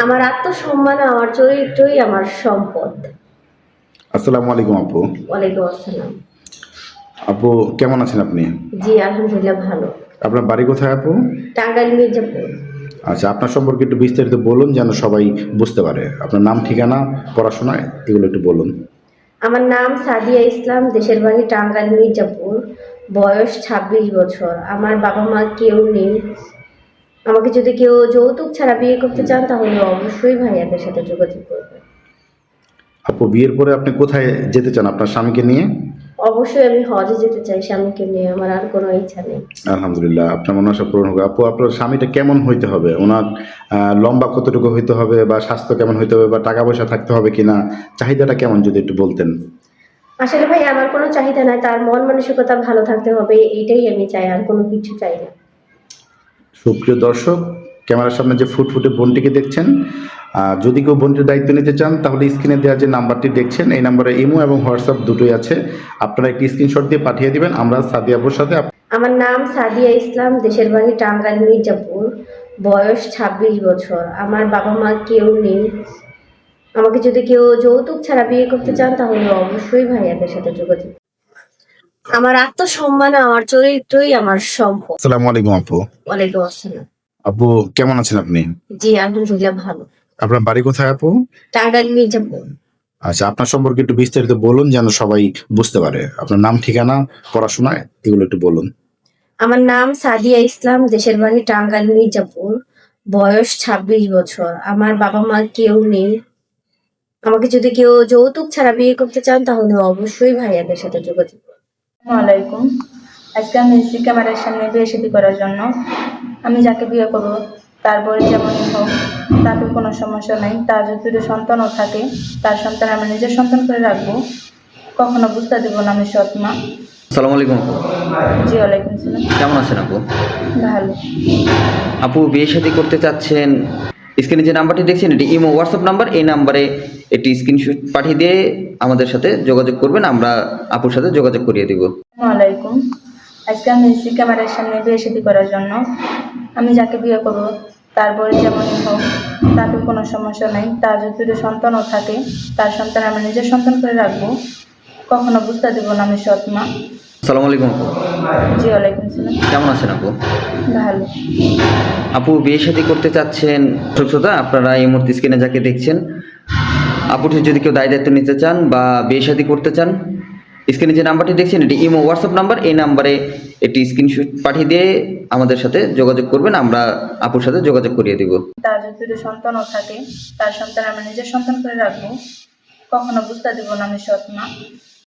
আমার আত্মসম্মান, আমার চরিত্রই আমার সম্পদ। আসসালামু আলাইকুম আপু। ওয়ালাইকুম আসসালাম। আপু কেমন আছেন আপনি? জি, আলহামদুলিল্লাহ ভালো। আপনার বাড়ি কোথায় আপু? টাঙ্গাইল মির্জাপুর। আচ্ছা, আপনার সম্পর্কে একটু বিস্তারিত বলুন যেন সবাই বুঝতে পারে। আপনার নাম, ঠিকানা, পড়াশোনা এগুলো একটু বলুন। আমার নাম সাদিয়া ইসলাম, দেশের বাড়ি টাঙ্গাইল মির্জাপুর, বয়স ২৬ বছর। আমার বাবা মা কেউ নেই। আমাকে যদি কেউ যৌতুক ছাড়া বিয়ে করতে চান তাহলে অবশ্যই ভাইয়াদের সাথে যোগাযোগ করবেন। আপু বিয়ের পরে আপনি কোথায় যেতে চান আপনার স্বামীকে নিয়ে? অবশ্যই আমি হজে যেতে চাই স্বামীকে নিয়ে, আমার আর কোনো ইচ্ছা নেই। আলহামদুলিল্লাহ, আপনার মনোবাসা পূরণ হবে। আপু আপনার স্বামীটা কেমন হইতে হবে? ওনার লম্বা কতটুকু হইতে হবে, বা স্বাস্থ্য কেমন হইতে হবে, বা টাকা পয়সা থাকতে হবে কিনা, চাহিদাটা কেমন যদি একটু বলতেন। আসলে ভাই আমার কোনো চাহিদা নাই, তার মন মানসিকতা ভালো থাকতে হবে, এটাই আমি চাই, আর কোনো কিছু চাই না। সুপ্রিয় দর্শক, ক্যামেরার সামনে যে ফুটফুটে বোনটিকে দেখছেন, যদি কেউ বোনটির দায়িত্ব নিতে চান তাহলে স্ক্রিনে দেওয়া যে নাম্বারটি দেখছেন এই নাম্বারে ইমো এবং হোয়াটসঅ্যাপ দুটোই আছে। আপনারা একটি স্ক্রিনশট দিয়ে পাঠিয়ে দিবেন। আমরা সাদিয়া আপুর সাথে আমার নাম সাদিয়া ইসলাম, দেশের বাড়ি টাঙ্গাইল মির্জাপুর, বয়স ২৬ বছর। আমার বাবা মা কেউ নেই। আমাকে যদি কেউ যৌতুক ছাড়া বিয়ে করতে চান তাহলে অবশ্যই ভাইয়াদের সাথে যোগাযোগ। আমার আত্মসম্মান, আমার চরিত্রই আমার সম্পদ। আসসালামু আলাইকুম আপু। ওয়ালাইকুম আসসালাম। আপু কেমন আছেন আপনি? জি, আলহামদুলিল্লাহ ভালো। আপনার বাড়ি কোথায় আপু? টাঙ্গাইল মির্জাপুর। আচ্ছা, আপনার সম্পর্কে একটু বিস্তারিত বলুন যেন সবাই বুঝতে পারে। আপনার নাম, ঠিকানা, পড়াশোনা এগুলো একটু বলুন। আমার নাম সাদিয়া ইসলাম, দেশের বাড়ি টাঙ্গাইল মির্জাপুর, বয়স ২৬ বছর। আমার বাবা মা কেউ নেই। আমাকে যদি কেউ যৌতুক ছাড়া বিয়ে করতে চান তাহলে অবশ্যই ভাইয়াদের সাথে যোগাযোগ করুন। আসসালামাইকুম। আজকে আমি এসেছি ক্যামেরার সামনে বিয়ে শাদী করার জন্য। আমি যাকে বিয়ে করবো তার বয়স যেমনই হোক তাতে কোনো সমস্যা নাই। তার যদি দুটো সন্তানও থাকে তার সন্তান আমি নিজের সন্তান করে রাখবো, কখনো বুঝতে দেবো না আমি সৎ মা। আসসালামু আলাইকুম আপু। জি ওয়ালাইকুম সালাম। কেমন আছেন আপু? ভালো। আপু বিয়ে শাদী করতে চাচ্ছেন, স্ক্রিনে যে নাম্বারটি দেখছেন এটি ইমো হোয়াটসঅ্যাপ নাম্বার। এই নাম্বারে একটি স্ক্রিনশট পাঠিয়ে দিয়ে আমাদের সাথে যোগাযোগ করবেন, আমরা আপুর সাথে যোগাযোগ করিয়ে দিব। আসসালামাইকুম। আজকে আমি এসেছি ক্যামেরার সামনে বিয়ে শাদী করার জন্য। আমি যাকে বিয়ে করবো তার বয়স যেমনই হোক তাতে কোনো সমস্যা নাই। তার যদি দুটো সন্তানও থাকে তার সন্তান আমি নিজের সন্তান করে রাখবো, কখনো বুঝতে দেবো না আমি সৎ মা। আসসালামু আলাইকুম আপু। জি ওয়ালাইকুম সালাম। কেমন আছেন আপু? ভালো। আপু বিয়ে শাদী করতে চাচ্ছেন, শ্রোতা আপনারা এই মুহূর্তে স্ক্রিনে যাকে দেখছেন, আপুটি যদি কেউ দায় দায়িত্ব নিতে চান বা বিয়ে শাদী করতে চান, স্ক্রিনে যে নাম্বারটি দেখছেন এটি ইমো হোয়াটসঅ্যাপ নাম্বার। এই নাম্বারে একটি স্ক্রিনশট পাঠিয়ে দিয়ে আমাদের সাথে যোগাযোগ করবেন, আমরা আপুর সাথে যোগাযোগ করিয়ে দিব। তার যদি দুটো সন্তানও থাকে তার সন্তান আমি নিজের সন্তান করে রাখবো, কখনো বুঝতে দেবো না আমি সৎ মা।